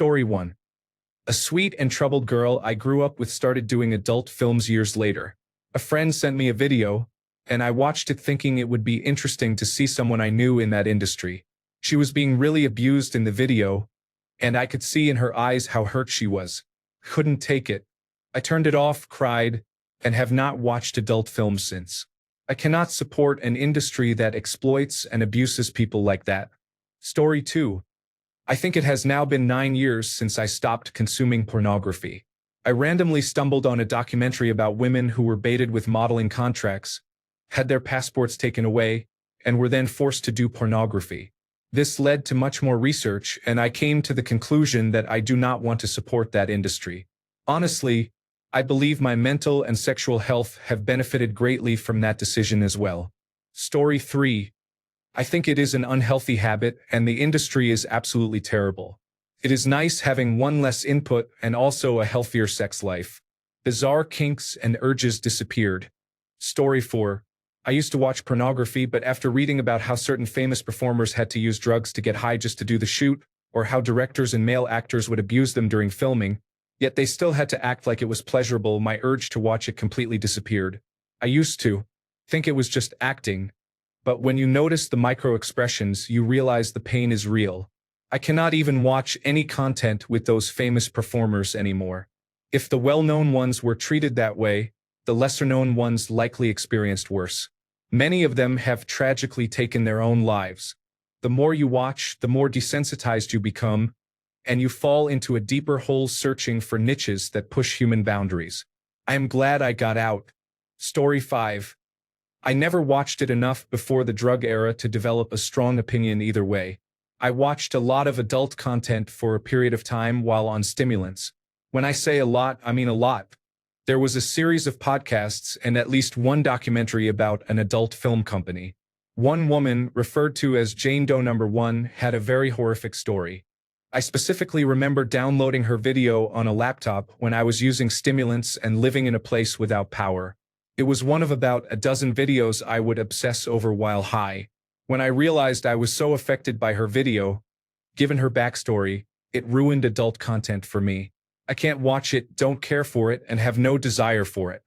Story 1. A sweet and troubled girl I grew up with started doing adult films years later. A friend sent me a video, and I watched it thinking it would be interesting to see someone I knew in that industry. She was being really abused in the video, and I could see in her eyes how hurt she was. Couldn't take it. I turned it off, cried, and have not watched adult films since. I cannot support an industry that exploits and abuses people like that. Story 2. I think it has now been 9 years since I stopped consuming pornography. I randomly stumbled on a documentary about women who were baited with modeling contracts, had their passports taken away, and were then forced to do pornography. This led to much more research, and I came to the conclusion that I do not want to support that industry. Honestly, I believe my mental and sexual health have benefited greatly from that decision as well. Story 3. I think it is an unhealthy habit, and the industry is absolutely terrible. It is nice having one less input and also a healthier sex life. Bizarre kinks and urges disappeared. Story 4. I used to watch pornography, but after reading about how certain famous performers had to use drugs to get high just to do the shoot, or how directors and male actors would abuse them during filming, yet they still had to act like it was pleasurable, my urge to watch it completely disappeared. I used to think it was just acting, but when you notice the micro-expressions, you realize the pain is real. I cannot even watch any content with those famous performers anymore. If the well-known ones were treated that way, the lesser-known ones likely experienced worse. Many of them have tragically taken their own lives. The more you watch, the more desensitized you become, and you fall into a deeper hole searching for niches that push human boundaries. I am glad I got out. Story 5. I never watched it enough before the drug era to develop a strong opinion either way. I watched a lot of adult content for a period of time while on stimulants. When I say a lot, I mean a lot. There was a series of podcasts and at least one documentary about an adult film company. One woman, referred to as Jane Doe No. 1, had a very horrific story. I specifically remember downloading her video on a laptop when I was using stimulants and living in a place without power. It was one of about a dozen videos I would obsess over while high. When I realized I was so affected by her video, given her backstory, it ruined adult content for me. I can't watch it, don't care for it, and have no desire for it.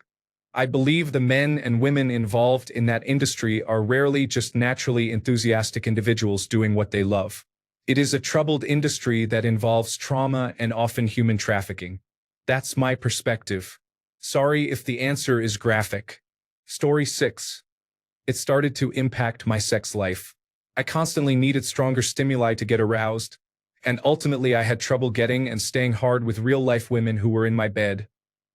I believe the men and women involved in that industry are rarely just naturally enthusiastic individuals doing what they love. It is a troubled industry that involves trauma and often human trafficking. That's my perspective. Sorry if the answer is graphic. Story 6. It started to impact my sex life. I constantly needed stronger stimuli to get aroused, and ultimately I had trouble getting and staying hard with real-life women who were in my bed,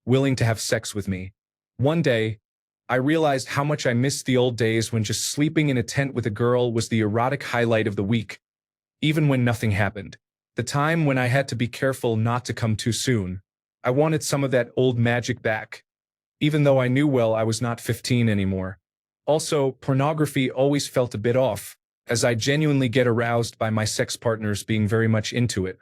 willing to have sex with me. One day, I realized how much I missed the old days when just sleeping in a tent with a girl was the erotic highlight of the week, even when nothing happened. The time when I had to be careful not to come too soon. I wanted some of that old magic back, even though I knew well I was not 15 anymore. Also, pornography always felt a bit off, as I genuinely get aroused by my sex partners being very much into it.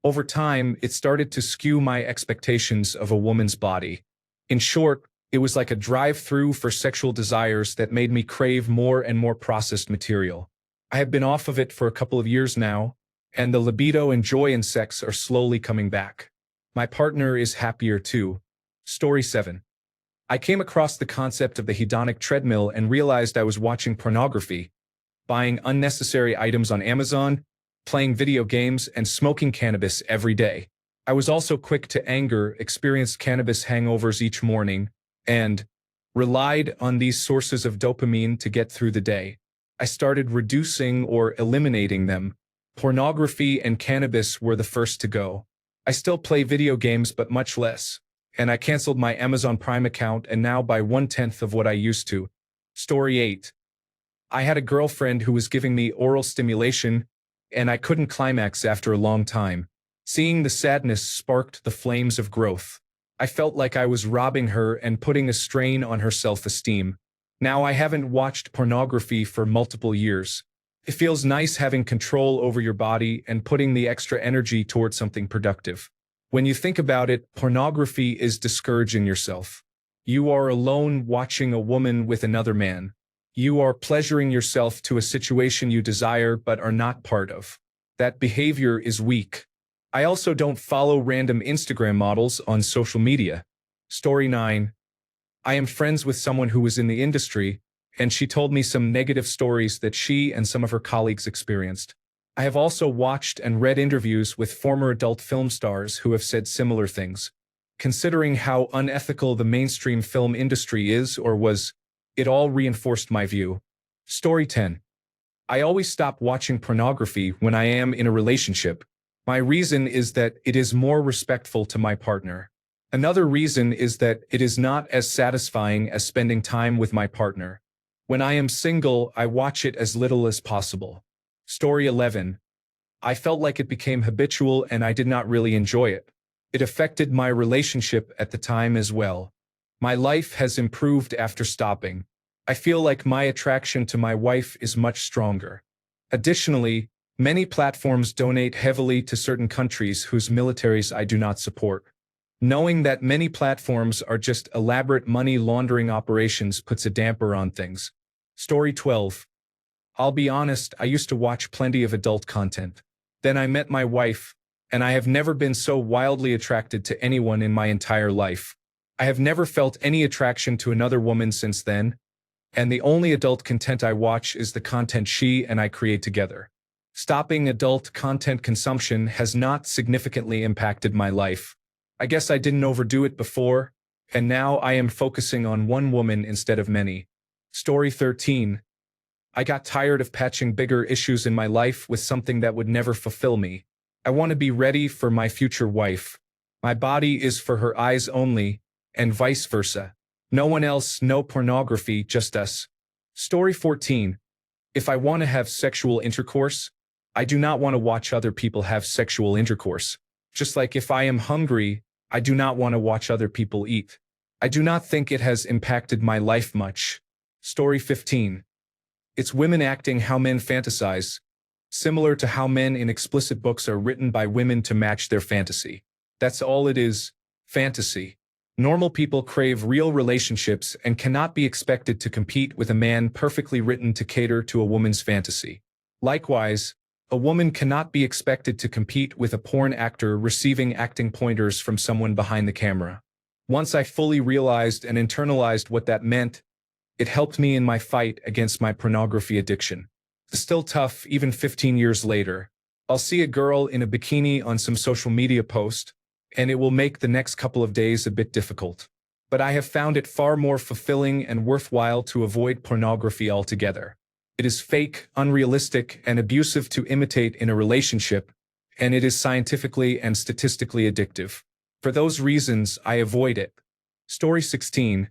Over time, it started to skew my expectations of a woman's body. In short, it was like a drive-through for sexual desires that made me crave more and more processed material. I have been off of it for a couple of years now, and the libido and joy in sex are slowly coming back. My partner is happier too. Story 7. I came across the concept of the hedonic treadmill and realized I was watching pornography, buying unnecessary items on Amazon, playing video games, and smoking cannabis every day. I was also quick to anger, experienced cannabis hangovers each morning, and relied on these sources of dopamine to get through the day. I started reducing or eliminating them. Pornography and cannabis were the first to go. I still play video games, but much less, and I canceled my Amazon Prime account and now buy 1/10 of what I used to. Story 8. I had a girlfriend who was giving me oral stimulation, and I couldn't climax after a long time. Seeing the sadness sparked the flames of growth. I felt like I was robbing her and putting a strain on her self-esteem. Now I haven't watched pornography for multiple years. It feels nice having control over your body and putting the extra energy towards something productive. When you think about it, pornography is discouraging yourself. You are alone watching a woman with another man. You are pleasuring yourself to a situation you desire but are not part of. That behavior is weak. I also don't follow random Instagram models on social media. Story 9. I am friends with someone who was in the industry, and she told me some negative stories that she and some of her colleagues experienced. I have also watched and read interviews with former adult film stars who have said similar things. Considering how unethical the mainstream film industry is or was, it all reinforced my view. Story 10. I always stop watching pornography when I am in a relationship. My reason is that it is more respectful to my partner. Another reason is that it is not as satisfying as spending time with my partner. When I am single, I watch it as little as possible. Story 11. I felt like it became habitual and I did not really enjoy it. It affected my relationship at the time as well. My life has improved after stopping. I feel like my attraction to my wife is much stronger. Additionally, many platforms donate heavily to certain countries whose militaries I do not support. Knowing that many platforms are just elaborate money laundering operations puts a damper on things. Story 12. I'll be honest, I used to watch plenty of adult content. Then I met my wife, and I have never been so wildly attracted to anyone in my entire life. I have never felt any attraction to another woman since then, and the only adult content I watch is the content she and I create together. Stopping adult content consumption has not significantly impacted my life. I guess I didn't overdo it before, and now I am focusing on one woman instead of many. Story 13. I got tired of patching bigger issues in my life with something that would never fulfill me. I want to be ready for my future wife. My body is for her eyes only, and vice versa. No one else, no pornography, just us. Story 14. If I want to have sexual intercourse, I do not want to watch other people have sexual intercourse. Just like if I am hungry, I do not want to watch other people eat. I do not think it has impacted my life much. Story 15. It's women acting how men fantasize, similar to how men in explicit books are written by women to match their fantasy. That's all it is, fantasy. Normal people crave real relationships and cannot be expected to compete with a man perfectly written to cater to a woman's fantasy. Likewise, a woman cannot be expected to compete with a porn actor receiving acting pointers from someone behind the camera. Once I fully realized and internalized what that meant, it helped me in my fight against my pornography addiction. It's still tough even 15 years later. I'll see a girl in a bikini on some social media post, and it will make the next couple of days a bit difficult. But I have found it far more fulfilling and worthwhile to avoid pornography altogether. It is fake, unrealistic, and abusive to imitate in a relationship, and it is scientifically and statistically addictive. For those reasons, I avoid it. Story 16.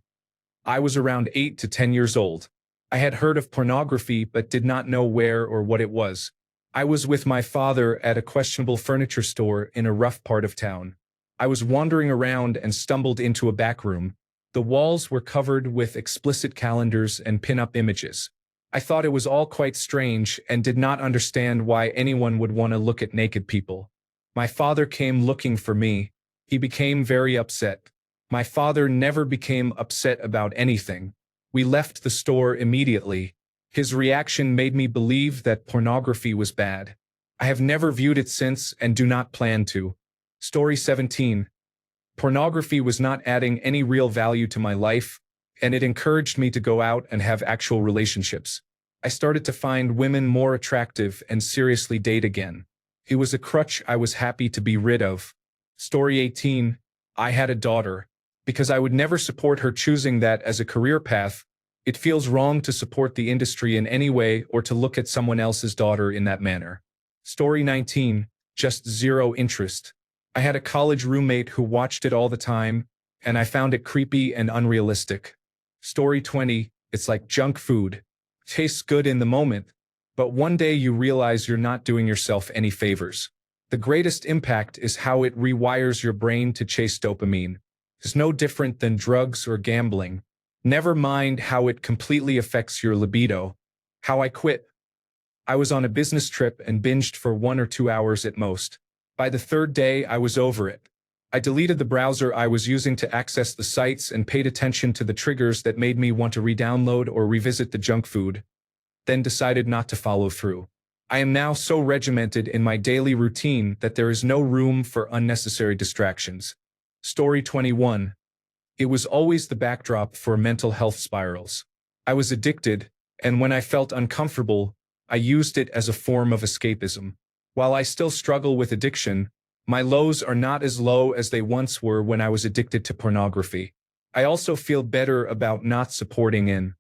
I was around 8 to 10 years old. I had heard of pornography but did not know where or what it was. I was with my father at a questionable furniture store in a rough part of town. I was wandering around and stumbled into a back room. The walls were covered with explicit calendars and pin-up images. I thought it was all quite strange and did not understand why anyone would want to look at naked people. My father came looking for me. He became very upset. My father never became upset about anything. We left the store immediately. His reaction made me believe that pornography was bad. I have never viewed it since and do not plan to. Story 17. Pornography was not adding any real value to my life, and it encouraged me to go out and have actual relationships. I started to find women more attractive and seriously date again. It was a crutch I was happy to be rid of. Story 18. I had a daughter. Because I would never support her choosing that as a career path, it feels wrong to support the industry in any way or to look at someone else's daughter in that manner. Story 19. Just zero interest. I had a college roommate who watched it all the time, and I found it creepy and unrealistic. Story 20. It's like junk food. Tastes good in the moment, but one day you realize you're not doing yourself any favors. The greatest impact is how it rewires your brain to chase dopamine. It's no different than drugs or gambling. Never mind how it completely affects your libido. How I quit. I was on a business trip and binged for 1 or 2 hours at most. By the third day, I was over it. I deleted the browser I was using to access the sites and paid attention to the triggers that made me want to re-download or revisit the junk food, then decided not to follow through. I am now so regimented in my daily routine that there is no room for unnecessary distractions. Story 21. It was always the backdrop for mental health spirals. I was addicted, and when I felt uncomfortable, I used it as a form of escapism. While I still struggle with addiction, my lows are not as low as they once were when I was addicted to pornography. I also feel better about not supporting an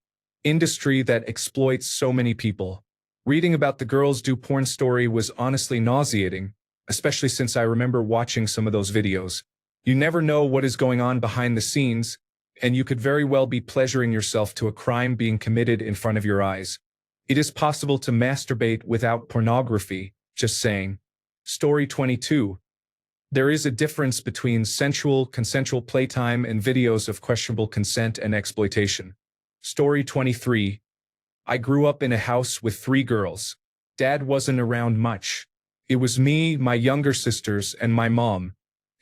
industry that exploits so many people. Reading about the girls do porn story was honestly nauseating, especially since I remember watching some of those videos. You never know what is going on behind the scenes, and you could very well be pleasuring yourself to a crime being committed in front of your eyes. It is possible to masturbate without pornography, just saying. Story 22. There is a difference between sensual, consensual playtime and videos of questionable consent and exploitation. Story 23. I grew up in a house with 3 girls. Dad wasn't around much. It was me, my younger sisters, and my mom.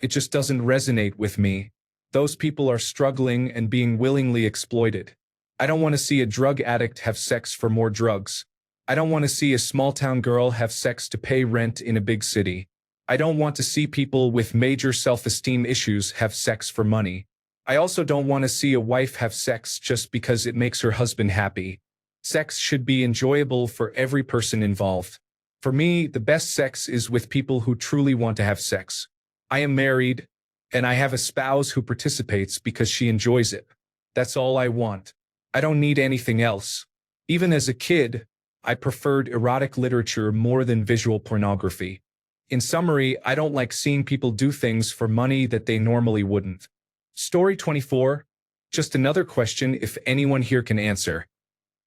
It just doesn't resonate with me. Those people are struggling and being willingly exploited. I don't want to see a drug addict have sex for more drugs. I don't want to see a small-town girl have sex to pay rent in a big city. I don't want to see people with major self-esteem issues have sex for money. I also don't want to see a wife have sex just because it makes her husband happy. Sex should be enjoyable for every person involved. For me, the best sex is with people who truly want to have sex. I am married, and I have a spouse who participates because she enjoys it. That's all I want. I don't need anything else. Even as a kid, I preferred erotic literature more than visual pornography. In summary, I don't like seeing people do things for money that they normally wouldn't. Story 24. Just another question if anyone here can answer.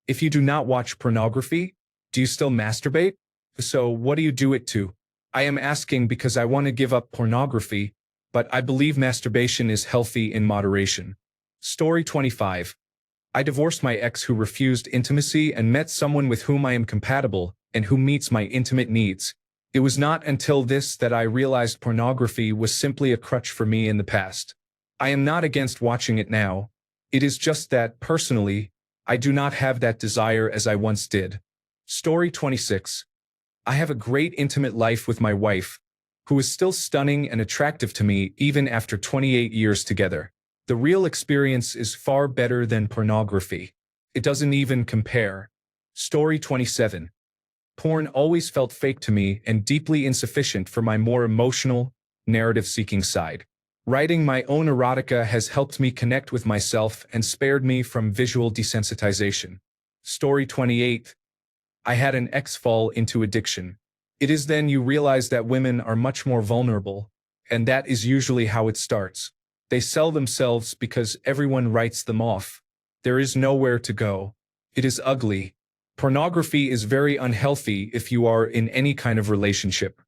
If you do not watch pornography, do you still masturbate? So what do you do it to? I am asking because I want to give up pornography, but I believe masturbation is healthy in moderation. Story 25. I divorced my ex who refused intimacy and met someone with whom I am compatible and who meets my intimate needs. It was not until this that I realized pornography was simply a crutch for me in the past. I am not against watching it now. It is just that, personally, I do not have that desire as I once did. Story 26. I have a great intimate life with my wife, who is still stunning and attractive to me even after 28 years together. The real experience is far better than pornography. It doesn't even compare. Story 27. Porn always felt fake to me and deeply insufficient for my more emotional, narrative-seeking side. Writing my own erotica has helped me connect with myself and spared me from visual desensitization. Story 28. I had an ex fall into addiction. It is then you realize that women are much more vulnerable, and that is usually how it starts. They sell themselves because everyone writes them off. There is nowhere to go. It is ugly. Pornography is very unhealthy if you are in any kind of relationship.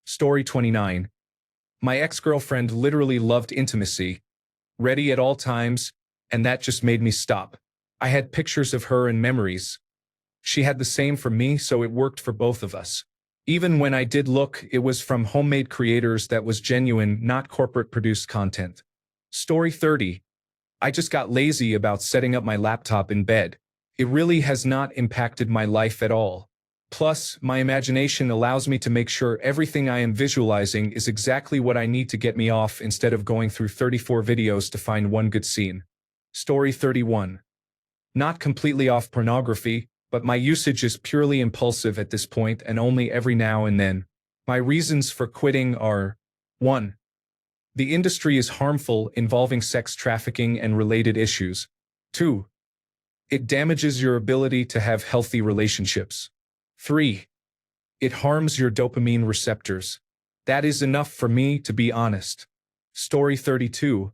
Story 29. My ex-girlfriend literally loved intimacy, ready at all times, and that just made me stop. I had pictures of her and memories. She had the same for me, so it worked for both of us. Even when I did look, it was from homemade creators that was genuine, not corporate-produced content. Story 30. I just got lazy about setting up my laptop in bed. It really has not impacted my life at all. Plus, my imagination allows me to make sure everything I am visualizing is exactly what I need to get me off instead of going through 34 videos to find one good scene. Story 31. Not completely off pornography, but my usage is purely impulsive at this point and only every now and then. My reasons for quitting are: 1. The industry is harmful, involving sex trafficking and related issues. 2. It damages your ability to have healthy relationships. 3. It harms your dopamine receptors. That is enough for me, to be honest. Story 32.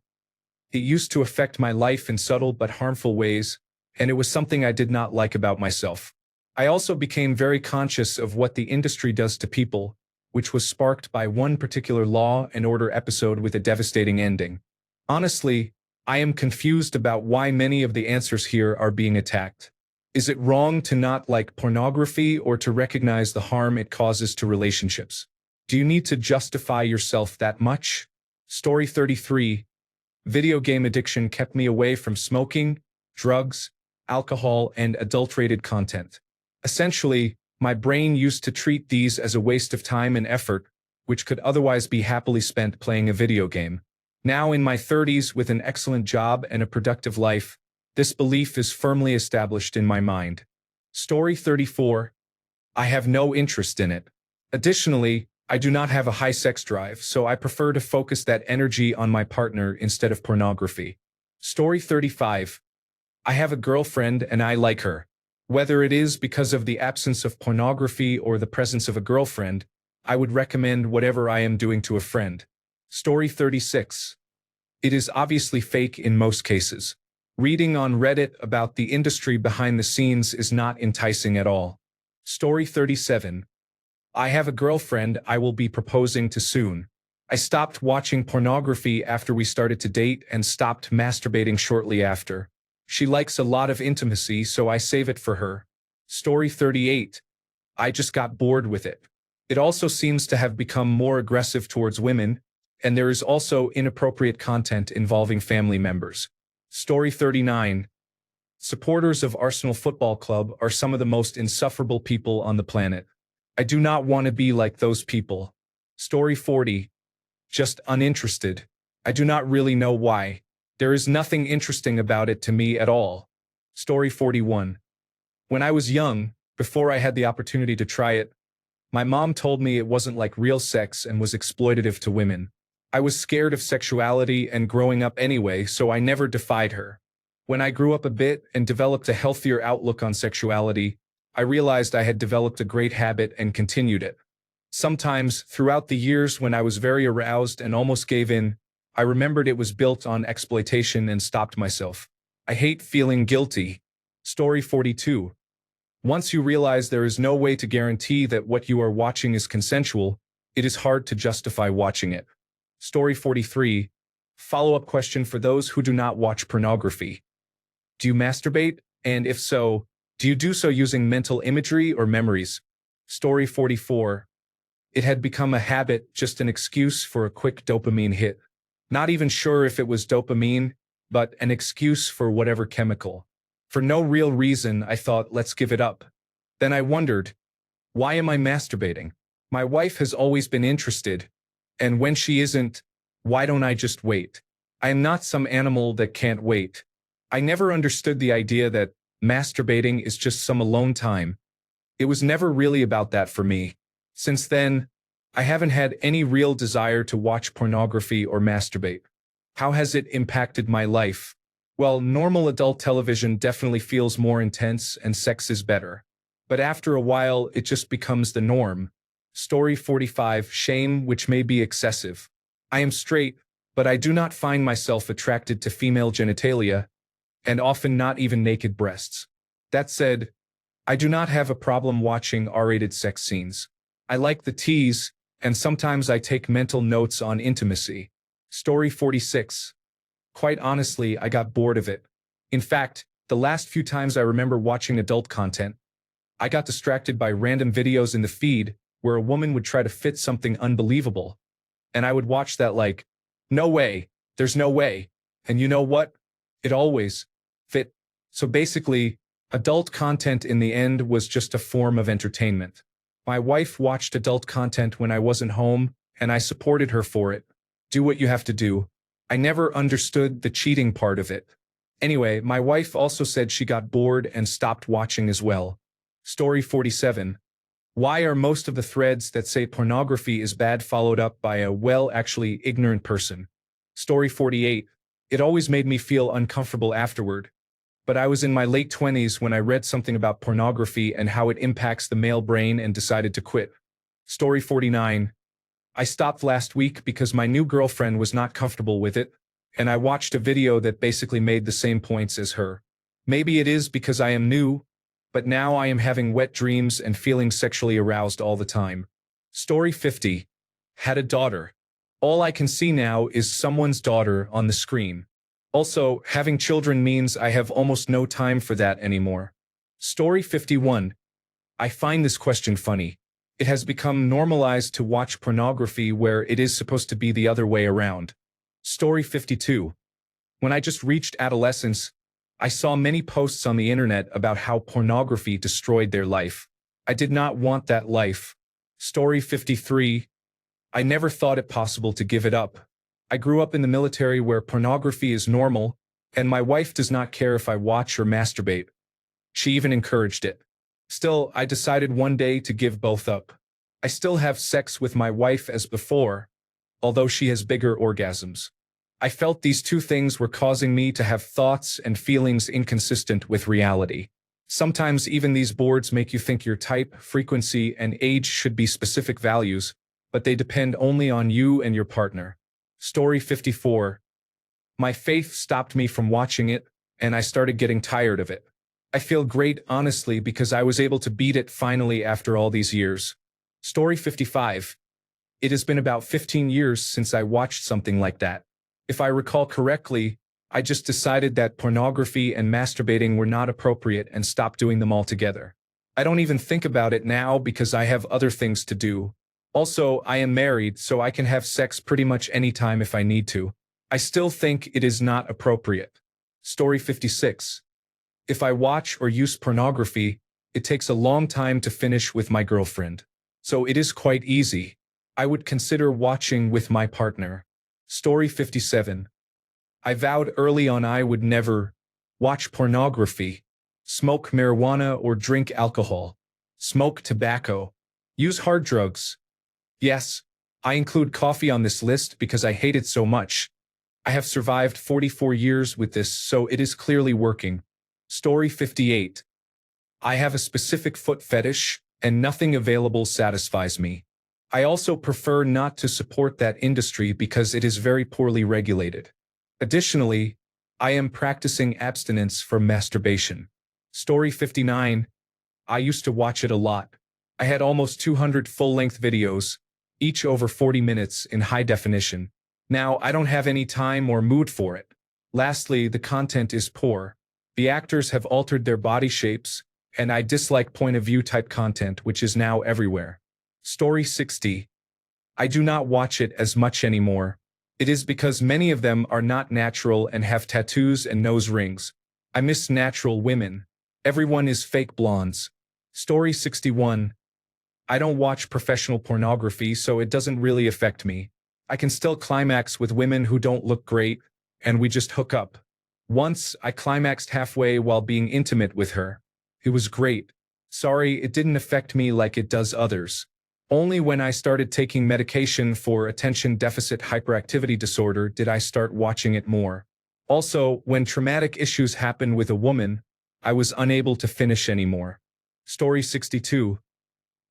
It used to affect my life in subtle but harmful ways, and it was something I did not like about myself. I also became very conscious of what the industry does to people, which was sparked by one particular Law and Order episode with a devastating ending. Honestly, I am confused about why many of the answers here are being attacked. Is it wrong to not like pornography or to recognize the harm it causes to relationships? Do you need to justify yourself that much? Story 33. Video game addiction kept me away from smoking, drugs, alcohol, and adulterated content. Essentially, My brain used to treat these as a waste of time and effort, which could otherwise be happily spent playing a video game. Now in my 30s with an excellent job and a productive life, this belief is firmly established in my mind. Story 34. I have no interest in it. Additionally, I do not have a high sex drive, so I prefer to focus that energy on my partner instead of pornography. Story 35. I have a girlfriend and I like her. Whether it is because of the absence of pornography or the presence of a girlfriend, I would recommend whatever I am doing to a friend. Story 36. It is obviously fake in most cases. Reading on Reddit about the industry behind the scenes is not enticing at all. Story 37. I have a girlfriend I will be proposing to soon. I stopped watching pornography after we started to date and stopped masturbating shortly after. She likes a lot of intimacy, so I save it for her. Story 38. I just got bored with it. It also seems to have become more aggressive towards women, and there is also inappropriate content involving family members. Story 39. Supporters of Arsenal Football Club are some of the most insufferable people on the planet. I do not want to be like those people. Story 40. Just uninterested. I do not really know why. There is nothing interesting about it to me at all. Story 41. When I was young, before I had the opportunity to try it, my mom told me it wasn't like real sex and was exploitative to women. I was scared of sexuality and growing up anyway, so I never defied her. When I grew up a bit and developed a healthier outlook on sexuality, I realized I had developed a great habit and continued it. Sometimes, throughout the years when I was very aroused and almost gave in, I remembered it was built on exploitation and stopped myself. I hate feeling guilty. Story 42. Once you realize there is no way to guarantee that what you are watching is consensual, it is hard to justify watching it. Story 43. Follow-up question for those who do not watch pornography. Do you masturbate? And if so, do you do so using mental imagery or memories? Story 44. It had become a habit, just an excuse for a quick dopamine hit. Not even sure if it was dopamine, but an excuse for whatever chemical. For no real reason, I thought, let's give it up. Then I wondered, why am I masturbating? My wife has always been interested, and when she isn't, why don't I just wait? I am not some animal that can't wait. I never understood the idea that masturbating is just some alone time. It was never really about that for me. Since then, I haven't had any real desire to watch pornography or masturbate. How has it impacted my life? Well, normal adult television definitely feels more intense and sex is better. But after a while, it just becomes the norm. Story 45. Shame, which may be excessive. I am straight, but I do not find myself attracted to female genitalia, and often not even naked breasts. That said, I do not have a problem watching R-rated sex scenes. I like the tease, and sometimes I take mental notes on intimacy. Story 46. Quite honestly, I got bored of it. In fact, the last few times I remember watching adult content, I got distracted by random videos in the feed where a woman would try to fit something unbelievable. And I would watch that like, no way, there's no way. And you know what? It always fit. So basically, adult content in the end was just a form of entertainment. My wife watched adult content when I wasn't home, and I supported her for it. Do what you have to do. I never understood the cheating part of it. Anyway, my wife also said she got bored and stopped watching as well. Story 47. Why are most of the threads that say pornography is bad followed up by a, well, actually ignorant person? Story 48. It always made me feel uncomfortable afterward. But I was in my late 20s when I read something about pornography and how it impacts the male brain and decided to quit. Story 49. I stopped last week because my new girlfriend was not comfortable with it, and I watched a video that basically made the same points as her. Maybe it is because I am new, but now I am having wet dreams and feeling sexually aroused all the time. Story 50. Had a daughter. All I can see now is someone's daughter on the screen. Also, having children means I have almost no time for that anymore. Story 51. I find this question funny. It has become normalized to watch pornography where it is supposed to be the other way around. Story 52. When I just reached adolescence, I saw many posts on the internet about how pornography destroyed their life. I did not want that life. Story 53. I never thought it possible to give it up. I grew up in the military where pornography is normal, and my wife does not care if I watch or masturbate. She even encouraged it. Still, I decided one day to give both up. I still have sex with my wife as before, although she has bigger orgasms. I felt these two things were causing me to have thoughts and feelings inconsistent with reality. Sometimes even these boards make you think your type, frequency, and age should be specific values, but they depend only on you and your partner. Story 54. My faith stopped me from watching it, and I started getting tired of it. I feel great, honestly, because I was able to beat it finally after all these years. Story 55. It has been about 15 years since I watched something like that. If I recall correctly, I just decided that pornography and masturbating were not appropriate and stopped doing them altogether. I don't even think about it now because I have other things to do. Also, I am married, so I can have sex pretty much any time if I need to. I still think it is not appropriate. Story 56. If I watch or use pornography, it takes a long time to finish with my girlfriend. So it is quite easy. I would consider watching with my partner. Story 57. I vowed early on I would never watch pornography, smoke marijuana or drink alcohol, smoke tobacco, use hard drugs. Yes, I include coffee on this list because I hate it so much. I have survived 44 years with this, so it is clearly working. Story 58. I have a specific foot fetish, and nothing available satisfies me. I also prefer not to support that industry because it is very poorly regulated. Additionally, I am practicing abstinence from masturbation. Story 59. I used to watch it a lot. I had almost 200 full-length videos, each over 40 minutes in high definition. Now, I don't have any time or mood for it. Lastly, the content is poor. The actors have altered their body shapes, and I dislike point-of-view type content, which is now everywhere. Story 60. I do not watch it as much anymore. It is because many of them are not natural and have tattoos and nose rings. I miss natural women. Everyone is fake blondes. Story 61. I don't watch professional pornography, so it doesn't really affect me. I can still climax with women who don't look great, and we just hook up. Once, I climaxed halfway while being intimate with her. It was great. Sorry, it didn't affect me like it does others. Only when I started taking medication for attention deficit hyperactivity disorder did I start watching it more. Also, when traumatic issues happen with a woman, I was unable to finish anymore. Story 62.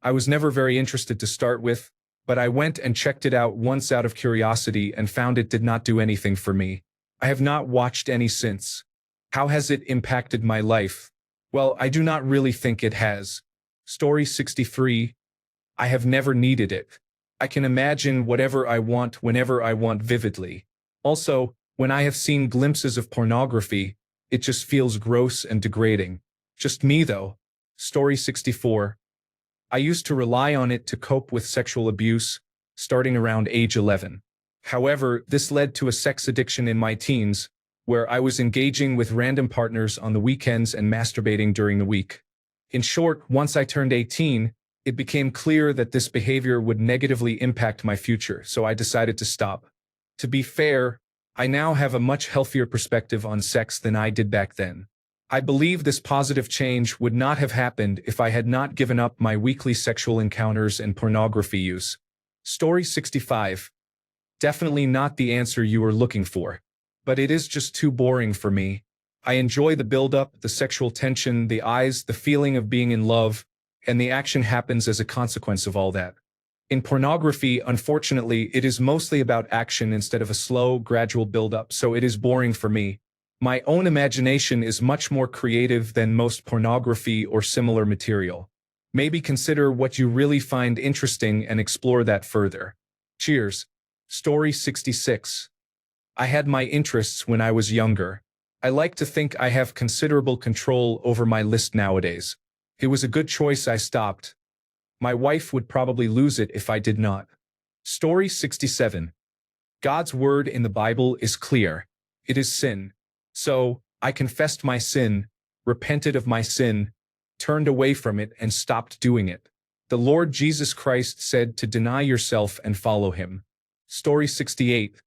I was never very interested to start with, but I went and checked it out once out of curiosity and found it did not do anything for me. I have not watched any since. How has it impacted my life? Well, I do not really think it has. Story 63. I have never needed it. I can imagine whatever I want whenever I want vividly. Also, when I have seen glimpses of pornography, it just feels gross and degrading. Just me though. Story 64. I used to rely on it to cope with sexual abuse, starting around age 11. However, this led to a sex addiction in my teens, where I was engaging with random partners on the weekends and masturbating during the week. In short, once I turned 18, it became clear that this behavior would negatively impact my future, so I decided to stop. To be fair, I now have a much healthier perspective on sex than I did back then. I believe this positive change would not have happened if I had not given up my weekly sexual encounters and pornography use. Story 65. Definitely not the answer you are looking for. But it is just too boring for me. I enjoy the build-up, the sexual tension, the eyes, the feeling of being in love, and the action happens as a consequence of all that. In pornography, unfortunately, it is mostly about action instead of a slow, gradual build-up, so it is boring for me. My own imagination is much more creative than most pornography or similar material. Maybe consider what you really find interesting and explore that further. Cheers. Story 66. I had my interests when I was younger. I like to think I have considerable control over my list nowadays. It was a good choice I stopped. My wife would probably lose it if I did not. Story 67. God's word in the Bible is clear. It is sin. So, I confessed my sin, repented of my sin, turned away from it and stopped doing it. The Lord Jesus Christ said to deny yourself and follow him. Story 68.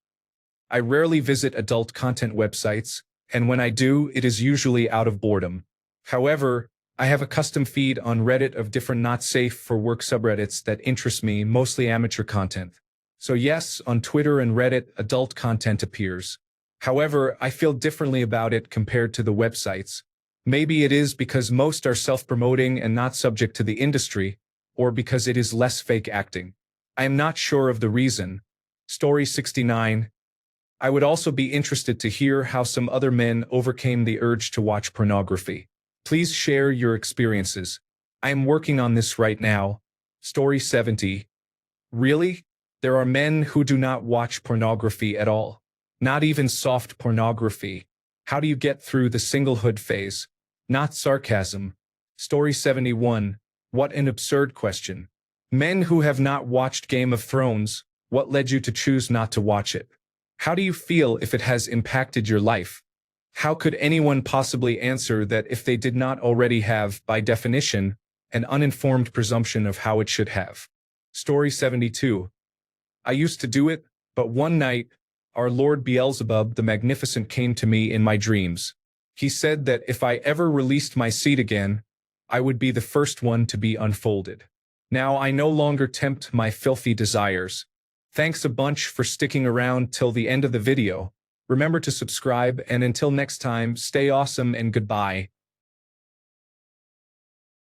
I rarely visit adult content websites, and when I do, it is usually out of boredom. However, I have a custom feed on Reddit of different not-safe-for-work subreddits that interest me, mostly amateur content. So yes, on Twitter and Reddit, adult content appears. However, I feel differently about it compared to the websites. Maybe it is because most are self-promoting and not subject to the industry, or because it is less fake acting. I am not sure of the reason. Story 69. I would also be interested to hear how some other men overcame the urge to watch pornography. Please share your experiences. I am working on this right now. Story 70. Really? There are men who do not watch pornography at all. Not even soft pornography. How do you get through the singlehood phase? Not sarcasm. Story 71. What an absurd question. Men who have not watched Game of Thrones, what led you to choose not to watch it? How do you feel if it has impacted your life? How could anyone possibly answer that if they did not already have, by definition, an uninformed presumption of how it should have? Story 72. I used to do it, but one night, our Lord Beelzebub the Magnificent came to me in my dreams. He said that if I ever released my seed again, I would be the first one to be unfolded. Now I no longer tempt my filthy desires. Thanks a bunch for sticking around till the end of the video. Remember to subscribe, and until next time, stay awesome and goodbye.